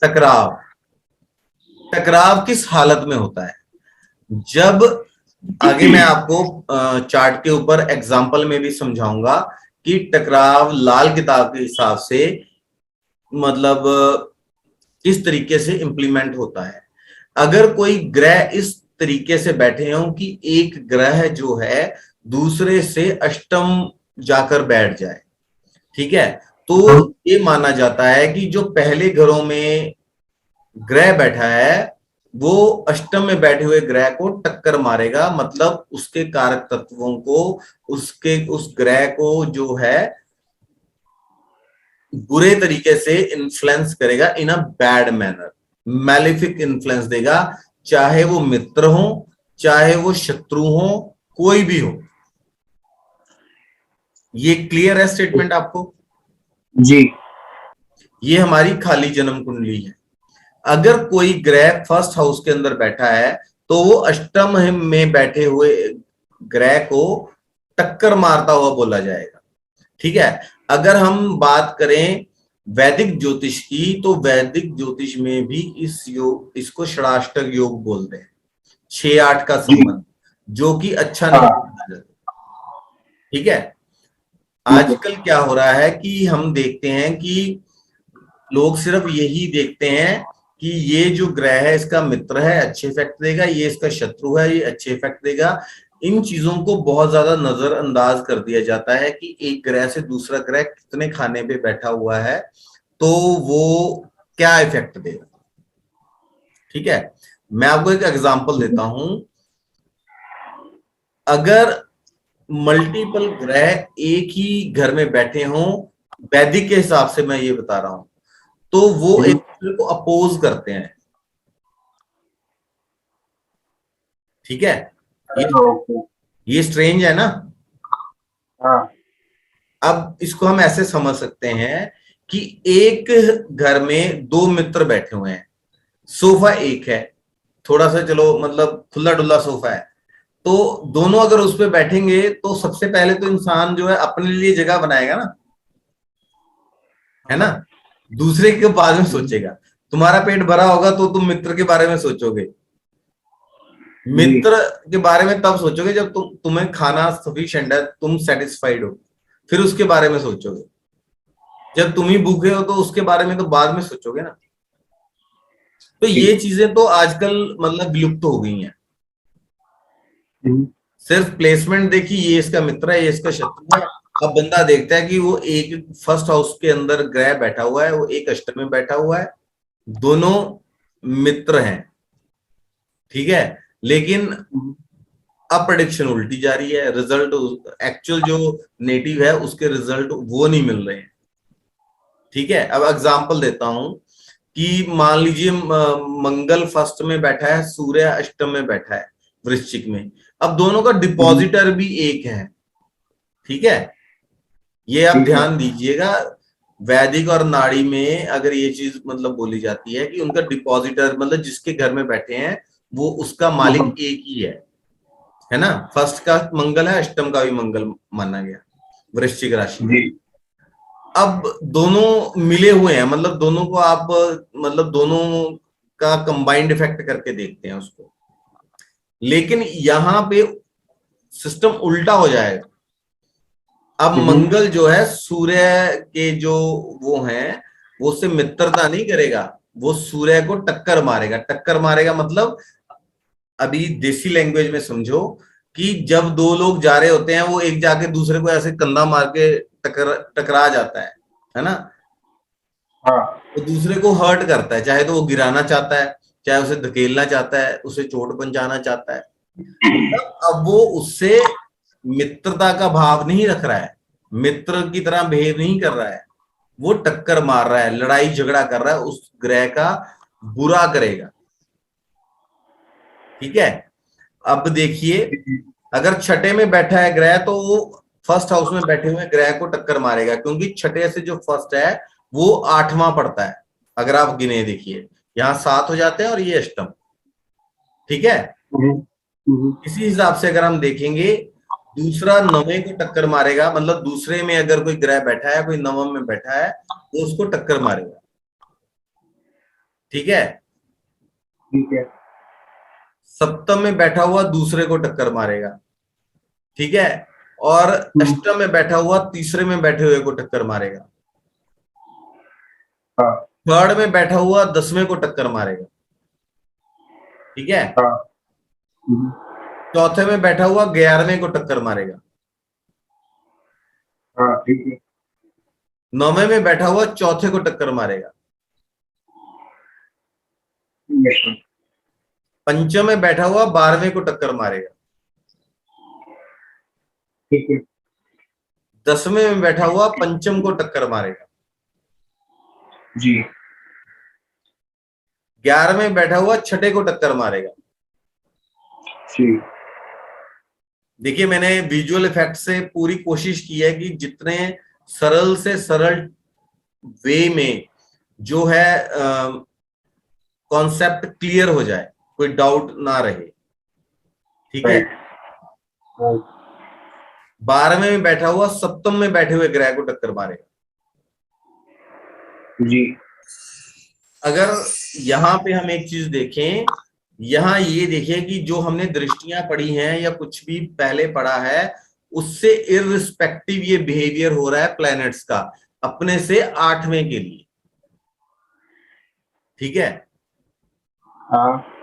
टकराव। टकराव किस हालत में होता है? जब, आगे मैं आपको चार्ट के ऊपर एग्जाम्पल में भी समझाऊंगा कि टकराव लाल किताब के हिसाब से मतलब किस तरीके से इंप्लीमेंट होता है। अगर कोई ग्रह इस तरीके से बैठे हों कि एक ग्रह जो है दूसरे से अष्टम जाकर बैठ जाए, ठीक है, तो ये माना जाता है कि जो पहले घरों में ग्रह बैठा है वो अष्टम में बैठे हुए ग्रह को टक्कर मारेगा, मतलब उसके कारक तत्वों को, उसके उस ग्रह को जो है बुरे तरीके से इन्फ्लुएंस करेगा, in a bad manner, malefic influence देगा, चाहे वो मित्र हो चाहे वो शत्रु हो, कोई भी हो। ये क्लियर है स्टेटमेंट आपको? जी। ये हमारी खाली जन्म कुंडली है। अगर कोई ग्रह फर्स्ट हाउस के अंदर बैठा है तो वो अष्टम में बैठे हुए ग्रह को टक्कर मारता हुआ बोला जाएगा, ठीक है। अगर हम बात करें वैदिक ज्योतिष की, तो वैदिक ज्योतिष में भी इस योग, इसको षडाष्टक योग बोलते हैं, 6-8 का संबंध, जो कि अच्छा नहीं माना जाता, ठीक है। आजकल क्या हो रहा है कि हम देखते हैं कि लोग सिर्फ यही देखते हैं कि ये जो ग्रह है इसका मित्र है, अच्छे इफेक्ट देगा, ये इसका शत्रु है, ये अच्छे इफेक्ट देगा। इन चीजों को बहुत ज्यादा नजरअंदाज कर दिया जाता है कि एक ग्रह से दूसरा ग्रह कितने खाने पे बैठा हुआ है तो वो क्या इफेक्ट देगा, ठीक है। मैं आपको एक एग्जांपल देता हूं। अगर मल्टीपल ग्रह एक ही घर में बैठे हों, वैदिक के हिसाब से मैं ये बता रहा हूं, तो वो एक दूसरे को अपोज करते हैं, ठीक है। ये स्ट्रेंज है ना। हाँ। अब इसको हम ऐसे समझ सकते हैं कि एक घर में दो मित्र बैठे हुए हैं, सोफा एक है, थोड़ा सा चलो मतलब खुला डुल्ला सोफा है, तो दोनों अगर उस पर बैठेंगे तो सबसे पहले तो इंसान जो है अपने लिए जगह बनाएगा ना, है ना, दूसरे के बारे में सोचेगा। तुम्हारा पेट भरा होगा तो तुम मित्र के बारे में सोचोगे, मित्र के बारे में तब सोचोगे जब तुम्हें खाना सफिशिएंट है, तुम सेटिस्फाइड हो, फिर उसके बारे में सोचोगे। जब तुम ही भूखे हो तो उसके बारे में तो बाद में सोचोगे ना। तो ये चीजें तो आजकल मतलब विलुप्त हो गई हैं। सिर्फ प्लेसमेंट देखी, ये इसका मित्र है, ये इसका शत्रु है। अब बंदा देखता है कि वो एक फर्स्ट हाउस के अंदर ग्रह बैठा हुआ है, वो एक अष्टम में बैठा हुआ है, दोनों मित्र हैं, ठीक है, लेकिन अब प्रेडिक्शन उल्टी जा रही है, रिजल्ट एक्चुअल जो नेटिव है उसके रिजल्ट वो नहीं मिल रहे हैं, ठीक है। अब एग्जांपल देता हूं कि मान लीजिए मंगल फर्स्ट में बैठा है, सूर्य अष्टम में बैठा है वृश्चिक में। अब दोनों का डिपॉजिटर भी एक है, ठीक है। ये आप ध्यान दीजिएगा, वैदिक और नाड़ी में अगर ये चीज मतलब बोली जाती है कि उनका डिपॉजिटर मतलब जिसके घर में बैठे हैं वो उसका मालिक एक ही है ना। फर्स्ट का मंगल है, अष्टम का भी मंगल माना गया वृश्चिक राशि में। अब दोनों मिले हुए हैं, मतलब दोनों को आप मतलब दोनों का कंबाइंड इफेक्ट करके देखते हैं उसको, लेकिन यहां पे सिस्टम उल्टा हो जाएगा। अब मंगल जो है सूर्य के जो वो हैं, वो उससे मित्रता नहीं करेगा, वो सूर्य को टक्कर मारेगा। टक्कर मारेगा मतलब अभी देसी लैंग्वेज में समझो कि जब दो लोग जा रहे होते हैं, वो एक जाके दूसरे को ऐसे कंधा मार के टकरा जाता है ना। हाँ। तो दूसरे को हर्ट करता है, चाहे तो वो गिराना चाहता है, चाहे उसे धकेलना चाहता है, उसे चोट पहुंचाना चाहता है। अब वो उससे मित्रता का भाव नहीं रख रहा है, मित्र की तरह बिहेव नहीं कर रहा है, वो टक्कर मार रहा है, लड़ाई झगड़ा कर रहा है, उस ग्रह का बुरा करेगा, ठीक है। अब देखिए, अगर छठे में बैठा है ग्रह तो वो फर्स्ट हाउस में बैठे हुए ग्रह को टक्कर मारेगा, क्योंकि छठे से जो फर्स्ट है वो आठवां पड़ता है। अगर आप गिने देखिए, यहां 7 हो जाते हैं और ये अष्टम, ठीक है। इसी हिसाब से अगर हम देखेंगे, दूसरा नवे को टक्कर मारेगा, मतलब दूसरे में अगर कोई ग्रह बैठा है, कोई नवम में बैठा है, वो उसको टक्कर मारेगा। ठीक है। ठीक है। सप्तम में बैठा हुआ दूसरे को टक्कर मारेगा, ठीक है। और अष्टम में बैठा हुआ तीसरे में बैठे हुए को टक्कर मारेगा। हाँ। थर्ड में बैठा हुआ 10वें को टक्कर मारेगा, ठीक है। हाँ। हम्म, चौथे में बैठा हुआ 11वें को टक्कर मारेगा। हाँ। ठीक है। 9वें में बैठा हुआ चौथे को टक्कर मारेगा। Yes sir. पंचम में बैठा हुआ 12वें को टक्कर मारेगा। ठीक है। 10वें में बैठा हुआ पंचम को टक्कर मारेगा। जी। 11वें में बैठा हुआ छठे को टक्कर मारेगा। जी। देखिए, मैंने विजुअल इफेक्ट से पूरी कोशिश की है कि जितने सरल से सरल वे में जो है कॉन्सेप्ट क्लियर हो जाए, कोई डाउट ना रहे, ठीक है। राइट। राइट। 12वें में बैठा हुआ सप्तम में बैठे हुए ग्रह को टक्कर मारेगा। जी। अगर यहां पे हम एक चीज देखें, यहां ये देखें कि जो हमने दृष्टियां पढ़ी हैं या कुछ भी पहले पढ़ा है, उससे इररिस्पेक्टिव ये बिहेवियर हो रहा है प्लैनेट्स का अपने से 8वें के लिए, ठीक है। हाँ।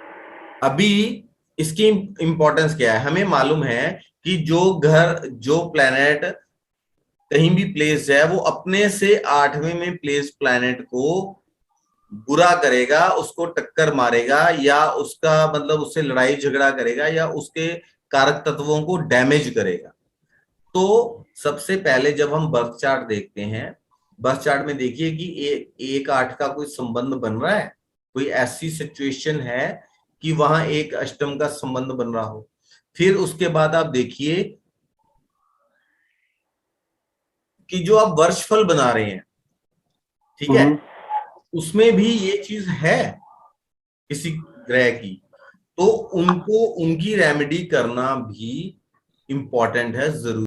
अभी इसकी इंपॉर्टेंस क्या है, हमें मालूम है कि जो प्लैनेट कहीं भी प्लेस है, वो अपने से 8वें में प्लेस प्लैनेट को बुरा करेगा, उसको टक्कर मारेगा, या उसका मतलब उससे लड़ाई झगड़ा करेगा, या उसके कारक तत्वों को डैमेज करेगा। तो सबसे पहले जब हम बर्थ चार्ट देखते हैं, बर्थ चार्ट में देखिए कि 1-8 का कोई संबंध बन रहा है, कोई ऐसी सिचुएशन है कि वहां 1 अष्टम का संबंध बन रहा हो। फिर उसके बाद आप देखिए कि जो आप वर्षफल बना रहे हैं, ठीक है, उसमें भी ये चीज है किसी ग्रह की, तो उनको उनकी रेमेडी करना भी इंपॉर्टेंट है, जरूरी।